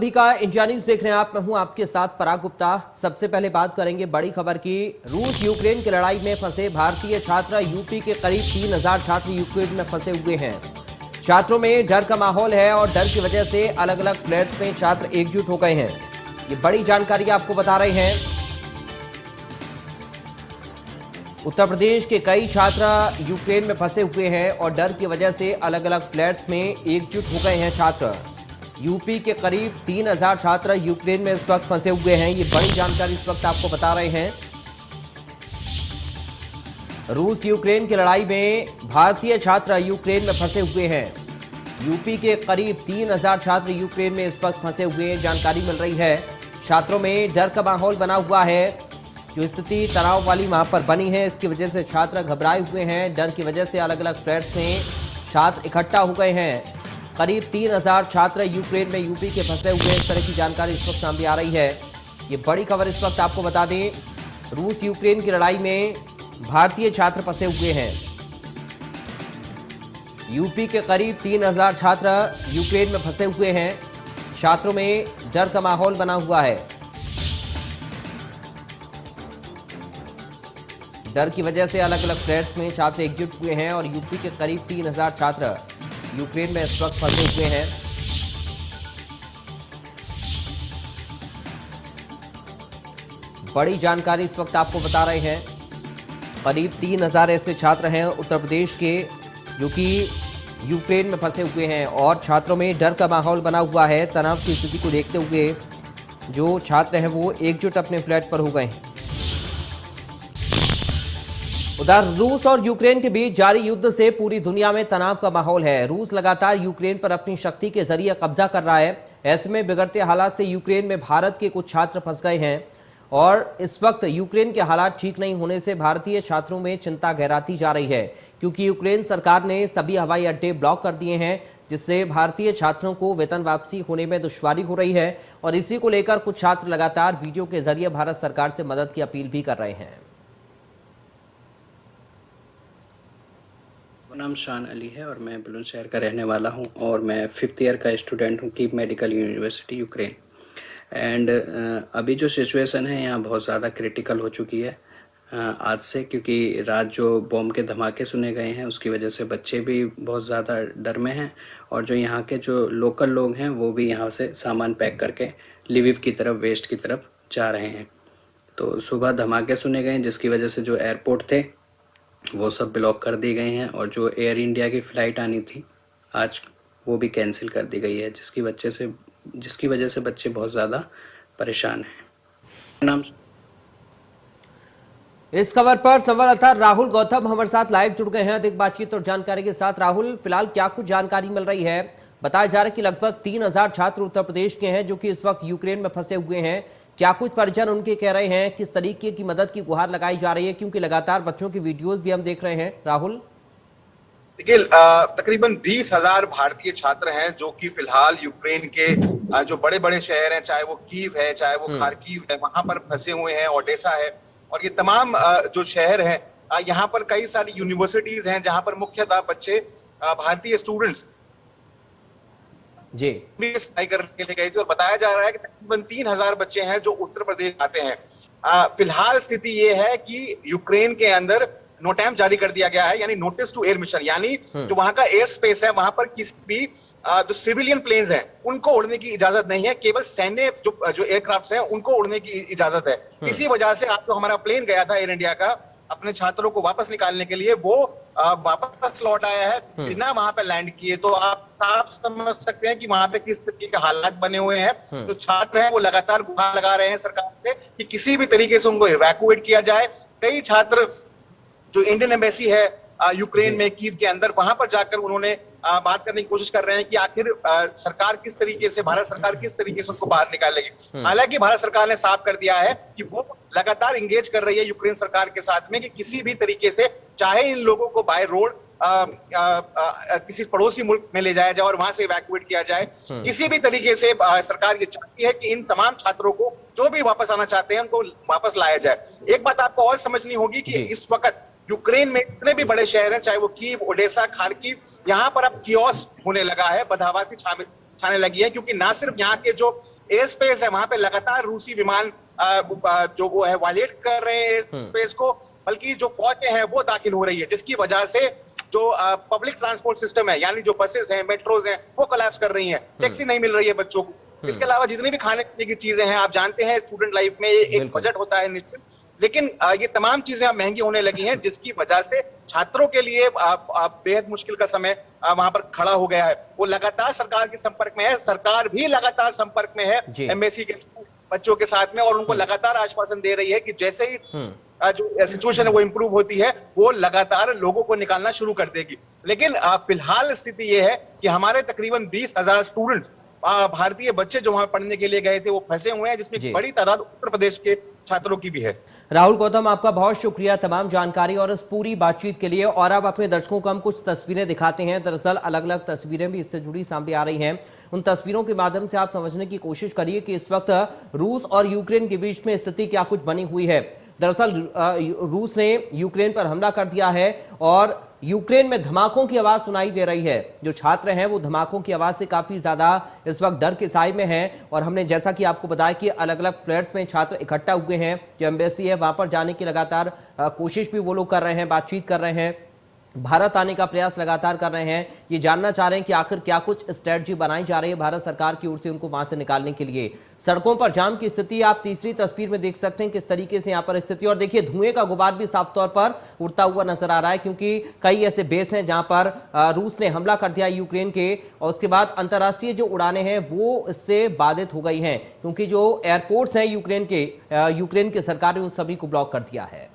सभी का India news देख रहे हैं आप। मैं हूं आपके साथ पराग गुप्ता। सबसे पहले बात करेंगे बड़ी खबर की। रूस यूक्रेन की लड़ाई में फंसे भारतीय छात्र, यूपी के करीब 3000 छात्र यूक्रेन में फंसे हुए हैं। छात्रों में डर का माहौल है और डर की वजह से अलग अलग फ्लैट्स में छात्र एकजुट हो गए हैं। ये बड़ी जानकारी आपको बता रहे हैं। उत्तर प्रदेश के कई छात्र यूक्रेन में फंसे हुए हैं और डर की वजह से अलग अलग फ्लैट्स में एकजुट हो गए हैं छात्र। यूपी के करीब 3000 छात्र यूक्रेन में इस वक्त फंसे हुए हैं। ये बड़ी जानकारी इस वक्त आपको बता रहे हैं। रूस यूक्रेन की लड़ाई में भारतीय छात्र यूक्रेन में फंसे हुए हैं। यूपी के करीब 3000 छात्र यूक्रेन में इस वक्त फंसे हुए हैं, जानकारी मिल रही है। छात्रों में डर का माहौल बना हुआ है। जो स्थिति तनाव वाली वहां पर बनी है, इसकी वजह से छात्र घबराए हुए हैं। डर की वजह से अलग अलग फ्लैट्स में छात्र इकट्ठा हो गए हैं। करीब 3000 छात्र यूक्रेन में यूपी के फंसे हुए, इस तरह की जानकारी इस वक्त सामने आ रही है। ये बड़ी खबर इस वक्त आपको बता दें। रूस यूक्रेन की लड़ाई में भारतीय छात्र फंसे हुए हैं। यूपी के करीब 3000 छात्र यूक्रेन में फंसे हुए हैं। छात्रों में डर का माहौल बना हुआ है। डर की वजह से अलग अलग फ्लैट्स में छात्र एकजुट हुए हैं और यूपी के करीब 3000 छात्र यूक्रेन में इस वक्त फंसे हुए हैं। बड़ी जानकारी इस वक्त आपको बता रहे हैं। करीब 3000 ऐसे छात्र हैं उत्तर प्रदेश के जो कि यूक्रेन में फंसे हुए हैं और छात्रों में डर का माहौल बना हुआ है। तनाव की स्थिति को देखते हुए जो छात्र हैं वो एकजुट अपने फ्लैट पर हो गए हैं। उधर रूस और यूक्रेन के बीच जारी युद्ध से पूरी दुनिया में तनाव का माहौल है। रूस लगातार यूक्रेन पर अपनी शक्ति के जरिए कब्जा कर रहा है। ऐसे में बिगड़ते हालात से यूक्रेन में भारत के कुछ छात्र फंस गए हैं और इस वक्त यूक्रेन के हालात ठीक नहीं होने से भारतीय छात्रों में चिंता गहराती जा रही है, क्योंकि यूक्रेन सरकार ने सभी हवाई अड्डे ब्लॉक कर दिए हैं, जिससे भारतीय छात्रों को वेतन वापसी होने में दुश्वारी हो रही है। और इसी को लेकर कुछ छात्र लगातार वीडियो के जरिए भारत सरकार से मदद की अपील भी कर रहे हैं। मेरा नाम शान अली है और मैं बुलंदशहर का रहने वाला हूं और मैं 5th ईयर का स्टूडेंट हूं Kyiv medical university Ukraine. And अभी जो सिचुएशन है यहाँ बहुत ज़्यादा क्रिटिकल हो चुकी है आज से, क्योंकि रात जो बॉम्ब के धमाके सुने गए हैं उसकी वजह से बच्चे भी बहुत ज़्यादा डर में हैं और जो यहाँ के जो लोकल लोग हैं वो भी यहाँ से सामान पैक करके लिविव की तरफ, वेस्ट की तरफ जा रहे हैं। तो सुबह धमाके सुने गए जिसकी वजह से जो एयरपोर्ट थे वो सब ब्लॉक कर दिए गए हैं और जो एयर इंडिया की फ़्लाइट आनी थी आज वो भी कैंसिल कर दी गई है, जिसकी वजह से बच्चे बहुत ज़्यादा परेशान हैं। इस खबर पर संवाददाता राहुल गौतम हमारे साथ लाइव जुड़ गए हैं अधिक बातचीत और जानकारी के साथ। राहुल, फिलहाल क्या कुछ जानकारी मिल रही है? बताया जा रहा है कि लगभग 3000 छात्र उत्तर प्रदेश के हैं जो कि इस वक्त यूक्रेन में फंसे हुए हैं। क्या कुछ परिजन उनके कह रहे हैं? किस तरीके की मदद की गुहार लगाई जा रही है, क्योंकि लगातार बच्चों की वीडियोस भी हम देख रहे हैं? राहुल, देखिए, तकरीबन 20,000 भारतीय छात्र हैं जो कि फिलहाल यूक्रेन के जो बड़े बड़े शहर हैं, चाहे वो कीव है, चाहे वो खार्किव है, वहां पर फंसे हुए हैं, ओडेसा है और ये तमाम जो शहर हैं, यहाँ पर कई सारी यूनिवर्सिटीज हैं जहां पर मुख्यतः बच्चे भारतीय स्टूडेंट्स जी पढ़ाई करने के लिए गए थे और बताया जा रहा है कि तकरीबन 3000 बच्चे हैं जो उत्तर प्रदेश आते हैं। फिलहाल स्थिति ये है कि यूक्रेन के अंदर नोटैम जारी कर दिया गया है, यानी नोटिस टू एयर मिशन, यानी जो वहां का एयर स्पेस है वहां पर किसी भी जो सिविलियन प्लेन्स हैं उनको उड़ने की इजाजत नहीं है, केवल सैन्य जो एयरक्राफ्ट हैं उनको उड़ने की इजाजत है। इसी वजह से आज जो हमारा प्लेन गया था एयर इंडिया का अपने छात्रों को वापस निकालने के लिए, वो वापस लौट आया है बिना वहां पे लैंड किए। तो आप साफ समझ सकते हैं कि वहां पे किस तरीके के हालात बने हुए हैं। जो छात्र हैं वो लगातार गुहार लगा रहे हैं सरकार से कि किसी भी तरीके से उनको इवैक्यूएट किया जाए। कई छात्र जो इंडियन एम्बेसी है यूक्रेन में कीव के अंदर, वहां पर जाकर उन्होंने बात करने की कोशिश कर रहे हैं कि आखिर सरकार किस तरीके से, भारत सरकार किस तरीके से उनको बाहर निकालेगी। हालांकि भारत सरकार ने साफ कर दिया है कि वो लगातार इंगेज कर रही है यूक्रेन सरकार के साथ में कि किसी भी तरीके से चाहे इन लोगों को बाय रोड किसी पड़ोसी मुल्क में ले जाया जाए और वहां से इवैक्यूएट किया जाए। किसी भी तरीके से सरकार ये चाहती है कि इन तमाम छात्रों को जो भी वापस आना चाहते हैं उनको वापस लाया जाए। एक बात आपको और समझनी होगी कि इस वक्त यूक्रेन में इतने भी बड़े शहर हैं, चाहे वो कीव, ओडेसा, खार्किव, यहाँ पर अब कियोस्क होने लगा है, बदहवासी छाने लगी है, क्योंकि ना सिर्फ यहाँ के जो एयर स्पेस है वहां पे लगातार रूसी विमान जो वो है वायलेट कर रहे हैं एयर स्पेस को, बल्कि जो फौजें हैं वो दाखिल हो रही है, जिसकी वजह से जो पब्लिक ट्रांसपोर्ट सिस्टम है, यानी जो बसेस हैं, मेट्रोज हैं, वो कोलैप्स कर रही हैं, टैक्सी नहीं मिल रही है बच्चों को। इसके अलावा जितनी भी खाने पीने की चीजें हैं, आप जानते हैं स्टूडेंट लाइफ में एक बजट होता है निश्चित, लेकिन ये तमाम चीजें अब महंगी होने लगी हैं, जिसकी वजह से छात्रों के लिए बेहद मुश्किल का समय वहां पर खड़ा हो गया है। वो लगातार सरकार के संपर्क में है, सरकार भी लगातार संपर्क में है एमबेसी के बच्चों के साथ में, और उनको लगातार आश्वासन दे रही है कि जैसे ही जो सिचुएशन है वो इंप्रूव होती है, वो लगातार लोगों को निकालना शुरू कर देगी। लेकिन फिलहाल स्थिति ये है कि हमारे तकरीबन 20,000 स्टूडेंट्स, भारतीय बच्चे जो वहां पढ़ने के लिए गए थे, वो फंसे हुए हैं, जिसमें बड़ी तादाद उत्तर प्रदेश के छात्रों की भी है। राहुल गौतम, आपका बहुत शुक्रिया तमाम जानकारी और इस पूरी बातचीत के लिए। और अब अपने दर्शकों को हम कुछ तस्वीरें दिखाते हैं। दरअसल अलग अलग तस्वीरें भी इससे जुड़ी सामने आ रही हैं। उन तस्वीरों के माध्यम से आप समझने की कोशिश करिए कि इस वक्त रूस और यूक्रेन के बीच में स्थिति क्या कुछ बनी हुई है। दरअसल रूस ने यूक्रेन पर हमला कर दिया है और यूक्रेन में धमाकों की आवाज सुनाई दे रही है। जो छात्र हैं वो धमाकों की आवाज से काफी ज्यादा इस वक्त डर के साए में हैं, और हमने जैसा कि आपको बताया कि अलग अलग फ्लैट्स में छात्र इकट्ठा हुए हैं। जो एम्बेसी है वहां पर जाने की लगातार कोशिश भी वो लोग कर रहे हैं, बातचीत कर रहे हैं, भारत आने का प्रयास लगातार कर रहे हैं। ये जानना चाह रहे हैं कि आखिर क्या कुछ स्ट्रेटजी बनाई जा रही है भारत सरकार की ओर से उनको वहां से निकालने के लिए। सड़कों पर जाम की स्थिति आप तीसरी तस्वीर में देख सकते हैं किस तरीके से यहाँ पर स्थिति, और देखिए धुएं का गुबार भी साफ तौर पर उड़ता हुआ नजर आ रहा है, क्योंकि कई ऐसे बेस हैं जहां पर रूस ने हमला कर दिया यूक्रेन के, और उसके बाद अंतर्राष्ट्रीय जो उड़ानें हैं वो इससे बाधित हो गई हैं, क्योंकि जो एयरपोर्ट्स हैं यूक्रेन के सरकार ने उन सभी को ब्लॉक कर दिया है।